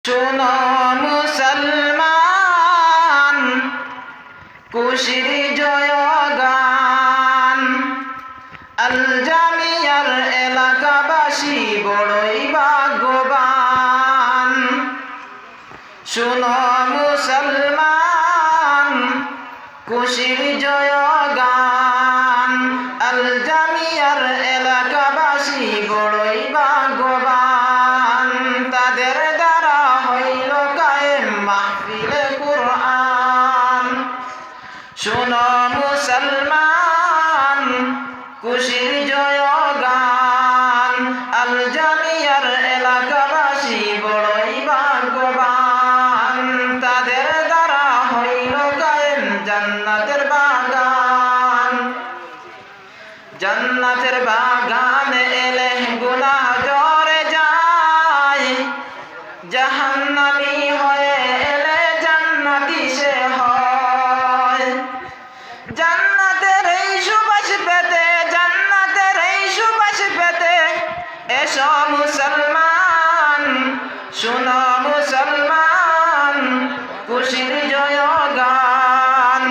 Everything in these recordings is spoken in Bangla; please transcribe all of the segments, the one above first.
শোনো মুসলমান, খুশির জয়গান। আল জামিয়ার এলাকাবাসী বড়ই ভাগ্যবান। শোনো মুসলমান, খুশির জয়গান। আল জামিয়ার এলাকাবাসী বড়ই ভাগ্যবান। তাদের দ্বারা হইল কায়েম মাহফিলে কুরআন। শোনো মুসলমান, খুশির জয়গান। আল জামিয়ার এলাকাবাসী বড়ই ভাগ্যবান। তাদের দ্বারা হইল কায়েম জান্নাতের বাগান। জান্নাতের বাগানে এলে গুনাহ ঝরে যায়। জাহান্নামী হয়ে এলে জান্নাতি সে হয়। জান্নাতের এই সুবাস পেতে, জান্নাতের এই সুবাস পেতে এসো মুসলমান। শোনো মুসলমান, খুশির জয়গান।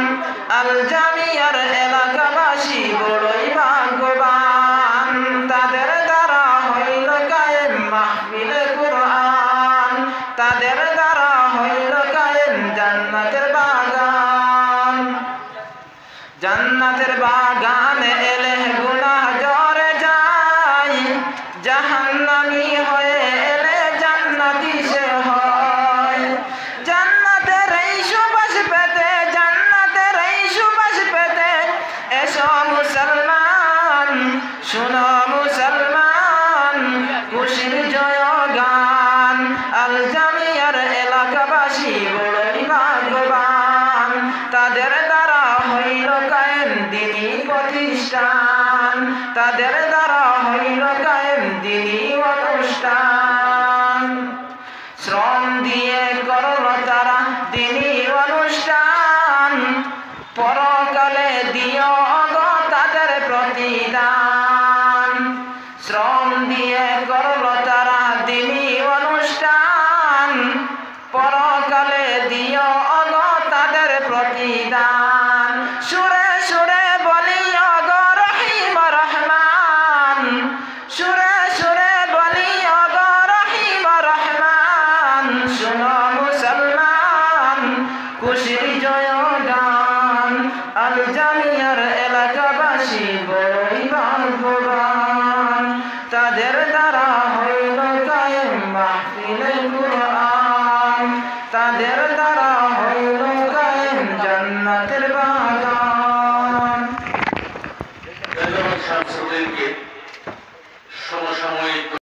আল জামিয়ার এলাকাবাসী বড়ই ভাগ্যবান। তাদের দ্বারা হইল কায়েম মাহফিলে কুরআন। তাদের দ্বারা হইল কায়েম জান্নাতের বাগান। জান্নাতের বাগানে এলে গুনাহ ঝরে যায়। জাহান্নামী হয়ে এলে জান্নাতি সে হয়। জান্নাতের এই সুবাস পেতে, জান্নাতের এই সুবাস পেতে এসো মুসলমান। শোনো মুসলমান, খুশির জয়গান। আল জামিয়ার এলাকাবাসী বড়ই ভাগ্যবান। তাদের দ্বারা হইল কায়েম দ্বীনি প্রতিষ্ঠান। তাদের দ্বারা হইল কায়েম দ্বীনি অনুষ্ঠান। শ্রম দিয়ে করল তারা দ্বীনি অনুষ্ঠান। পরকালে দিও গো তাদের প্রতিদান। শ্রম দিয়ে করল তারা দ্বীনি অনুষ্ঠান। পরকালে দিও গো তাদের প্রতিদান। সুরে সুরে বলি গো রহিম রহমান। সুরে সুরে বলি গো রহিম রহমান। শোনো মুসলমান, খুশির জয়গান। আল জামিয়ার এলাকাবাসী বড়ই ভাগ্যবান। তাদের দ্বারা হইল কায়েম মাহফিলে কুরআন। তাদের দ্বারা হইল কায়েম জান্নাতের বাগান। ধন্যবাদ ছাত্রদেরকে।